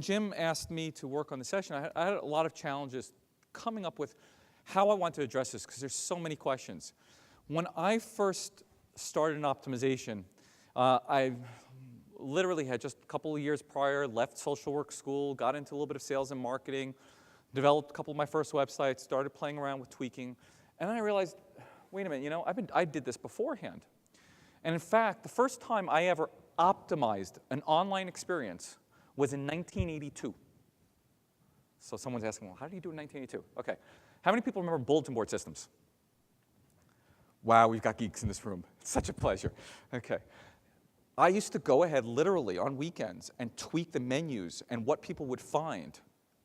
when Jim asked me to work on the session, I had a lot of challenges coming up with how I want to address this, because there's so many questions. When I first started in optimization, I literally had just a couple of years prior left social work school, got into a little bit of sales and marketing, developed a couple of my first websites, started playing around with tweaking, and then I realized, wait a minute, you know, I did this beforehand. And in fact, the first time I ever optimized an online experience was in 1982. So someone's asking, well, how did you do it in 1982? Okay. How many people remember bulletin board systems? Wow, we've got geeks in this room. It's such a pleasure. Okay. I used to go ahead literally on weekends and tweak the menus and what people would find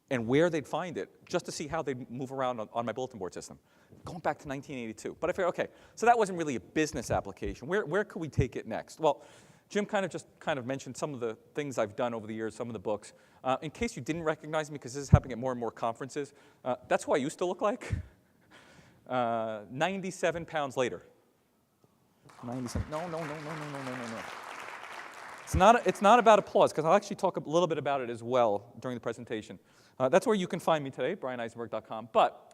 and where they'd find it just to see how they'd move around on my bulletin board system. Going back to 1982. But I figured, okay, so that wasn't really a business application. Where could we take it next? Well, Jim just mentioned some of the things I've done over the years, some of the books. In case you didn't recognize me, because this is happening at more and more conferences, that's who I used to look like. 97 pounds later. 97. No. It's not about applause, because I'll actually talk a little bit about it as well during the presentation. That's where you can find me today, BryanEisenberg.com. But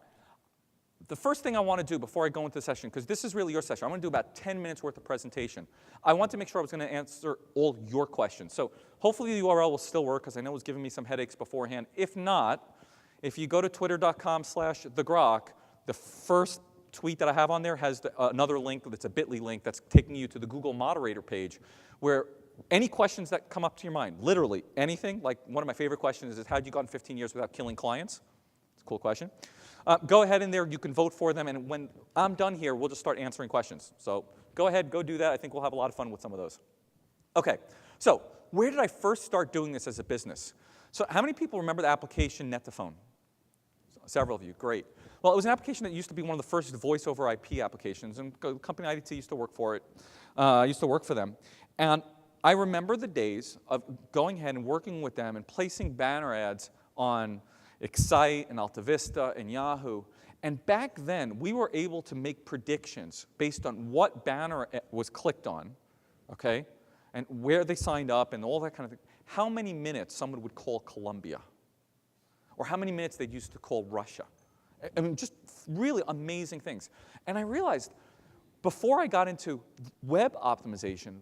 the first thing I want to do before I go into the session, because this is really your session, I'm going to do about 10 minutes worth of presentation. I want to make sure I was going to answer all your questions. So hopefully the URL will still work, because I know it was giving me some headaches beforehand. If not, if you go to twitter.com/thegrok, the first tweet that I have on there has another link that's a bit.ly link that's taking you to the Google moderator page, where any questions that come up to your mind, literally anything, like one of my favorite questions is, how'd you gone 15 years without killing clients? It's a cool question. Go ahead in there, you can vote for them, and when I'm done here, we'll just start answering questions. So go ahead, go do that. I think we'll have a lot of fun with some of those. Okay, so where did I first start doing this as a business? So how many people remember the application Net2Phone? Several of you, great. Well, it was an application that used to be one of the first voice over IP applications, and the company IDT used to work for it. I used to work for them. And I remember the days of going ahead and working with them and placing banner ads on Excite and AltaVista and Yahoo. And back then, we were able to make predictions based on what banner was clicked on, okay, and where they signed up and all that kind of thing. How many minutes someone would call Colombia, or how many minutes they'd use to call Russia. I mean, just really amazing things. And I realized, before I got into web optimization,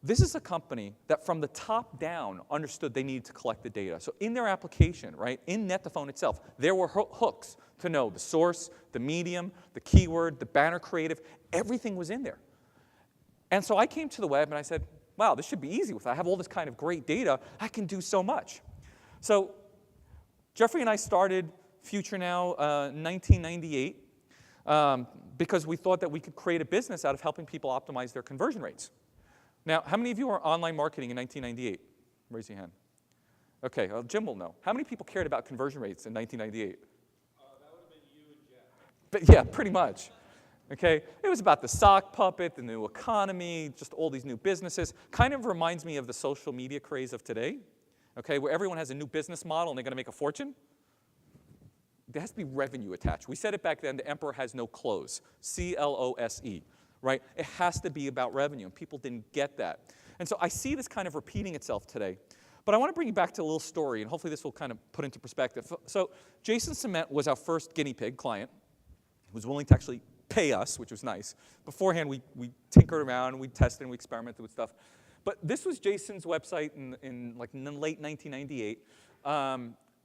this is a company that from the top down understood they needed to collect the data. So in their application, right, in Net2Phone itself, there were hooks to know the source, the medium, the keyword, the banner creative, everything was in there. And so I came to the web and I said, wow, this should be easy. If I have all this kind of great data, I can do so much. So Jeffrey and I started Future Now 1998 because we thought that we could create a business out of helping people optimize their conversion rates. Now, how many of you are online marketing in 1998? Raise your hand. Okay, Jim will know. How many people cared about conversion rates in 1998? That would have been you and Jeff. But yeah, pretty much. Okay, it was about the sock puppet, the new economy, just all these new businesses. Kind of reminds me of the social media craze of today. Okay, where everyone has a new business model and they're going to make a fortune. There has to be revenue attached. We said it back then, the emperor has no clothes. C-L-O-S-E. Right? It has to be about revenue, and people didn't get that. And so I see this kind of repeating itself today. But I want to bring you back to a little story, and hopefully this will kind of put into perspective. So Jason Cement was our first guinea pig client. He was willing to actually pay us, which was nice. Beforehand, we tinkered around, we tested, and we experimented with stuff. But this was Jason's website in late 1998.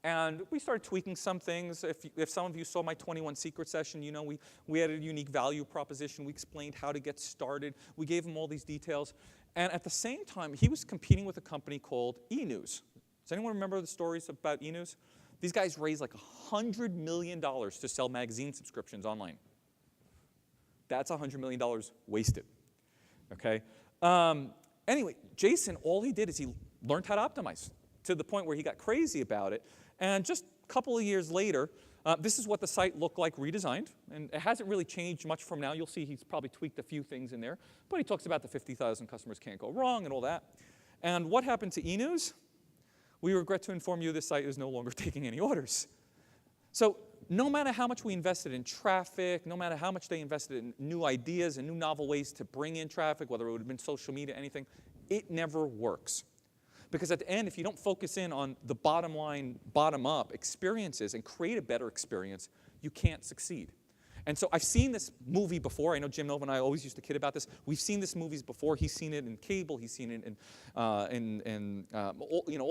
And we started tweaking some things. If some of you saw my 21 Secret session, you know we had a unique value proposition. We explained how to get started. We gave him all these details. And at the same time, he was competing with a company called ENews. Does anyone remember the stories about ENews? These guys raised like $100 million to sell magazine subscriptions online. That's $100 million wasted, okay? Anyway, Jason, all he did is he learned how to optimize to the point where he got crazy about it. And just a couple of years later, this is what the site looked like redesigned. And it hasn't really changed much from now. You'll see he's probably tweaked a few things in there. But he talks about the 50,000 customers can't go wrong and all that. And what happened to eNews? We regret to inform you this site is no longer taking any orders. So no matter how much we invested in traffic, no matter how much they invested in new ideas and new novel ways to bring in traffic, whether it would have been social media, anything, it never works. Because at the end, if you don't focus in on the bottom line, bottom-up experiences and create a better experience, you can't succeed. And so I've seen this movie before. I know Jim Nova and I always used to kid about this. We've seen this movies before. He's seen it in cable. He's seen it in all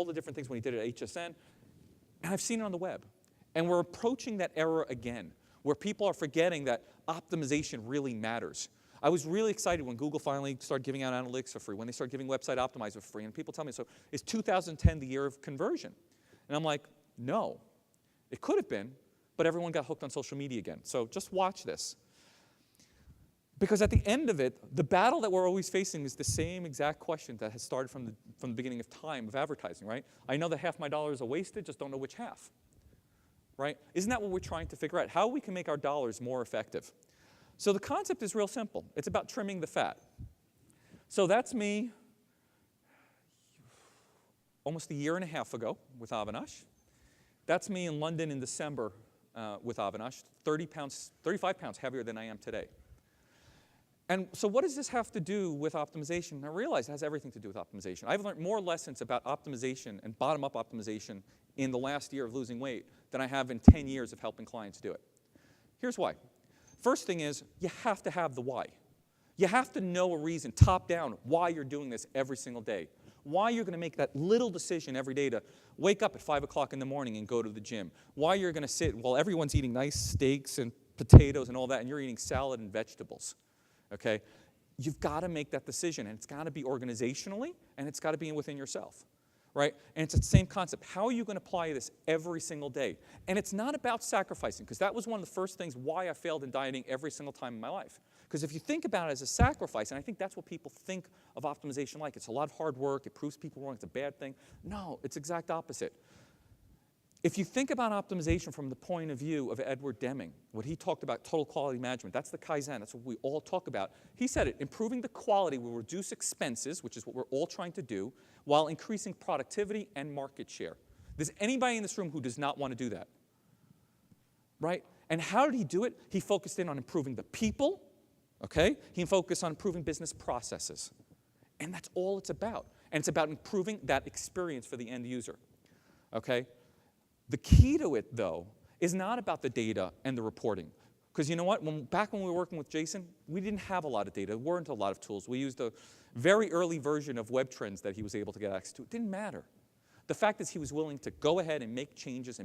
the different things when he did it at HSN. And I've seen it on the web. And we're approaching that era again, where people are forgetting that optimization really matters. I was really excited when Google finally started giving out analytics for free, when they started giving Website Optimizer for free. And people tell me, so is 2010 the year of conversion? And I'm like, no. It could have been, but everyone got hooked on social media again. So just watch this. Because at the end of it, the battle that we're always facing is the same exact question that has started from the beginning of time of advertising, right? I know that half my dollars are wasted, just don't know which half, right? Isn't that what we're trying to figure out? How we can make our dollars more effective. So the concept is real simple. It's about trimming the fat. So that's me almost a year and a half ago with Avinash. That's me in London in December with Avinash, 35 pounds heavier than I am today. And so what does this have to do with optimization? I realize it has everything to do with optimization. I've learned more lessons about optimization and bottom-up optimization in the last year of losing weight than I have in 10 years of helping clients do it. Here's why. First thing is, you have to have the why. You have to know a reason, top down, why you're doing this every single day. Why you're going to make that little decision every day to wake up at 5 o'clock in the morning and go to the gym. Why you're going to sit while everyone's eating nice steaks and potatoes and all that, and you're eating salad and vegetables. Okay? You've got to make that decision, and it's got to be organizationally, and it's got to be within yourself. Right? And it's the same concept. How are you going to apply this every single day? And it's not about sacrificing, because that was one of the first things why I failed in dieting every single time in my life. Because if you think about it as a sacrifice, and I think that's what people think of optimization like, it's a lot of hard work, it proves people wrong, it's a bad thing. No, it's exact opposite. If you think about optimization from the point of view of Edward Deming, what he talked about, total quality management, that's the Kaizen, that's what we all talk about. He said it, improving the quality will reduce expenses, which is what we're all trying to do, while increasing productivity and market share. There's anybody in this room who does not want to do that, right? And how did he do it? He focused in on improving the people, okay? He focused on improving business processes. And that's all it's about. And it's about improving that experience for the end user, okay? The key to it, though, is not about the data and the reporting. Because you know what? Back when we were working with Jason, we didn't have a lot of data. There weren't a lot of tools. We used a very early version of web trends that he was able to get access to. It didn't matter. The fact is he was willing to go ahead and make changes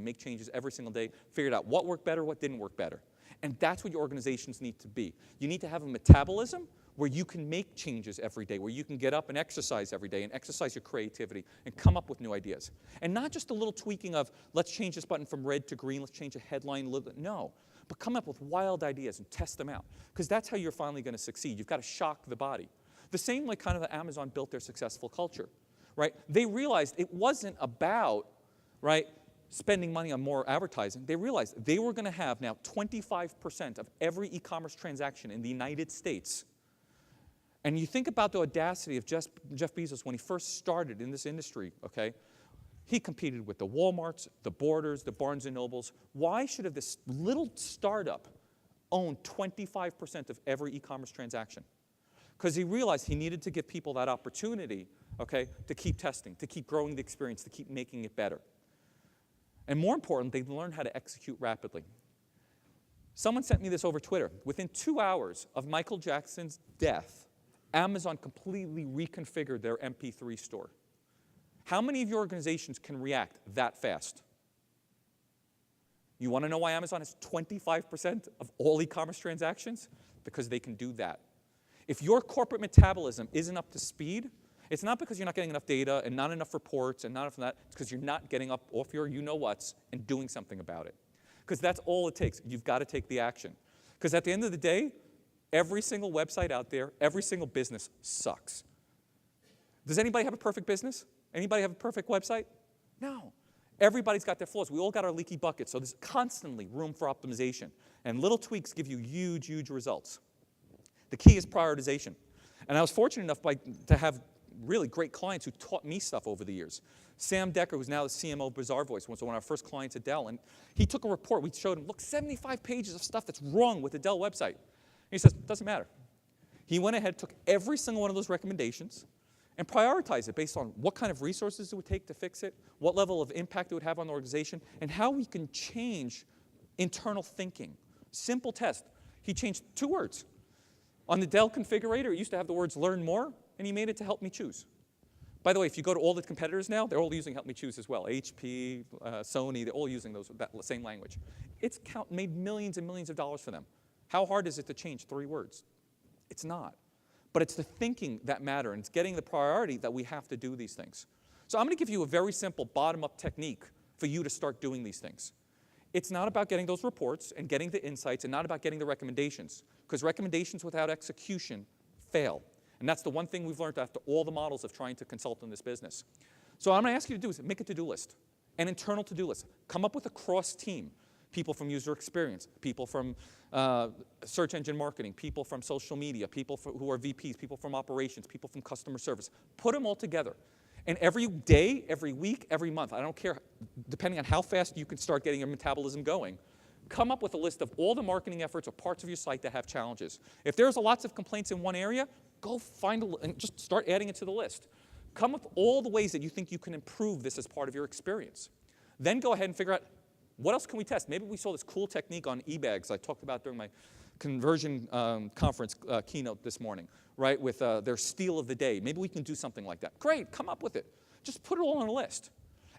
every single day, figured out what worked better, what didn't work better. And that's what your organizations need to be. You need to have a metabolism where you can make changes every day, where you can get up and exercise every day and exercise your creativity and come up with new ideas. And not just a little tweaking of, let's change this button from red to green, let's change a headline a little bit. No, but come up with wild ideas and test them out. Because that's how you're finally going to succeed. You've got to shock the body. The same way kind of Amazon built their successful culture, right? They realized it wasn't about, right, spending money on more advertising. They realized they were going to have now 25% of every e-commerce transaction in the United States. And you think about the audacity of Jeff Bezos when he first started in this industry, okay? He competed with the Walmarts, the Borders, the Barnes & Nobles. Why should have this little startup own 25% of every e-commerce transaction? Because he realized he needed to give people that opportunity, okay, to keep testing, to keep growing the experience, to keep making it better. And more important, they learned how to execute rapidly. Someone sent me this over Twitter. Within 2 hours of Michael Jackson's death, Amazon completely reconfigured their MP3 store. How many of your organizations can react that fast? You want to know why Amazon has 25% of all e-commerce transactions? Because they can do that. If your corporate metabolism isn't up to speed, it's not because you're not getting enough data and not enough reports and not enough of that. It's because you're not getting up off your you-know-whats and doing something about it. Because that's all it takes. You've got to take the action. Because at the end of the day, every single website out there, every single business sucks. Does anybody have a perfect business? Anybody have a perfect website? No. Everybody's got their flaws. We all got our leaky buckets. So there's constantly room for optimization. And little tweaks give you huge, huge results. The key is prioritization. And I was fortunate enough to have really great clients who taught me stuff over the years. Sam Decker, who's now the CMO of Bazaarvoice, was one of our first clients at Dell. And he took a report. We showed him, look, 75 pages of stuff that's wrong with the Dell website. And he says, it doesn't matter. He went ahead, took every single one of those recommendations, and prioritize it based on what kind of resources it would take to fix it, what level of impact it would have on the organization, and how we can change internal thinking. Simple test. He changed 2 words. On the Dell configurator, it used to have the words learn more, and he made it to help me choose. By the way, if you go to all the competitors now, they're all using help me choose as well. HP, Sony, they're all using that same language. It's made millions and millions of dollars for them. How hard is it to change 3 words? It's not. But it's the thinking that matters, and it's getting the priority that we have to do these things. So I'm going to give you a very simple bottom-up technique for you to start doing these things. It's not about getting those reports and getting the insights and not about getting the recommendations, because recommendations without execution fail. And that's the one thing we've learned after all the models of trying to consult in this business. So what I'm going to ask you to do is make a to-do list, an internal to-do list. Come up with a cross-team. People from user experience, people from search engine marketing, people from social media, people who are VPs, people from operations, people from customer service. Put them all together. And every day, every week, every month, I don't care, depending on how fast you can start getting your metabolism going, come up with a list of all the marketing efforts or parts of your site that have challenges. If there's lots of complaints in one area, go find and just start adding it to the list. Come up with all the ways that you think you can improve this as part of your experience. Then go ahead and figure out, what else can we test? Maybe we saw this cool technique on e-bags I talked about during my conversion conference keynote this morning, right, with their steal of the day. Maybe we can do something like that. Great, come up with it. Just put it all on a list.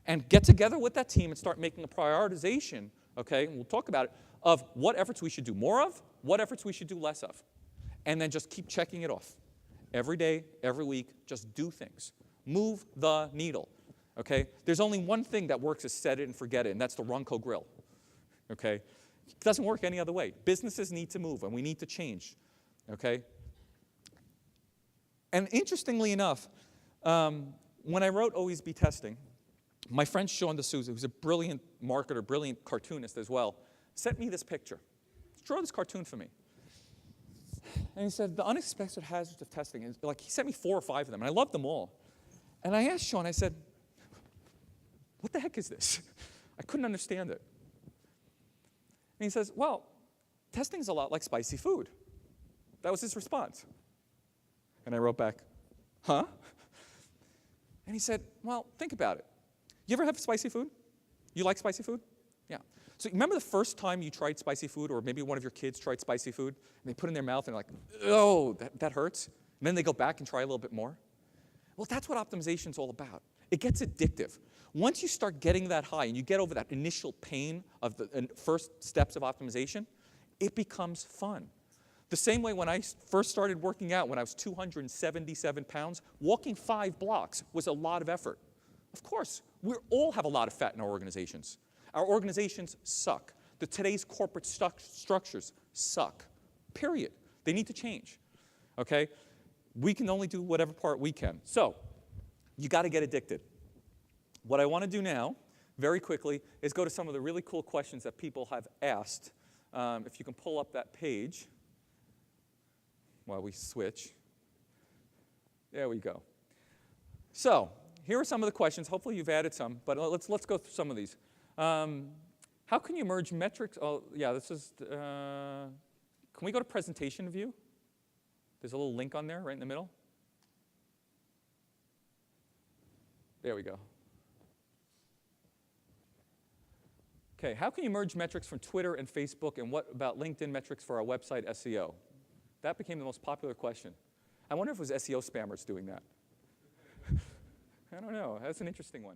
And get together with that team and start making a prioritization, okay, and we'll talk about it, of what efforts we should do more of, what efforts we should do less of. And then just keep checking it off. Every day, every week, just do things. Move the needle. Okay? There's only one thing that works is set it and forget it, and that's the Ronco grill. Okay? It doesn't work any other way. Businesses need to move, and we need to change. Okay? And interestingly enough, when I wrote Always Be Testing, my friend Sean D'Souza, who's a brilliant marketer, brilliant cartoonist as well, sent me this picture. Draw this cartoon for me. And he said, the unexpected hazards of testing. And like, he sent me 4 or 5 of them, and I loved them all. And I asked Sean, I said, what the heck is this? I couldn't understand it. And he says, well, testing is a lot like spicy food. That was his response. And I wrote back, huh? And he said, well, think about it. You ever have spicy food? You like spicy food? Yeah. So remember the first time you tried spicy food, or maybe one of your kids tried spicy food, and they put it in their mouth and they're like, oh, that hurts? And then they go back and try a little bit more? Well, that's what optimization is all about. It gets addictive. Once you start getting that high and you get over that initial pain of the first steps of optimization, it becomes fun. The same way when I first started working out when I was 277 pounds, walking 5 blocks was a lot of effort. Of course, we all have a lot of fat in our organizations. Our organizations suck. Today's corporate structures suck, period. They need to change, okay? We can only do whatever part we can. So, you got to get addicted. What I want to do now, very quickly, is go to some of the really cool questions that people have asked. If you can pull up that page while we switch. There we go. So, here are some of the questions. Hopefully you've added some, but let's go through some of these. How can you merge metrics? Oh, yeah, this is, can we go to presentation view? There's a little link on there right in the middle. There we go. Okay, how can you merge metrics from Twitter and Facebook, and what about LinkedIn metrics for our website SEO? That became the most popular question. I wonder if it was SEO spammers doing that. I don't know. That's an interesting one.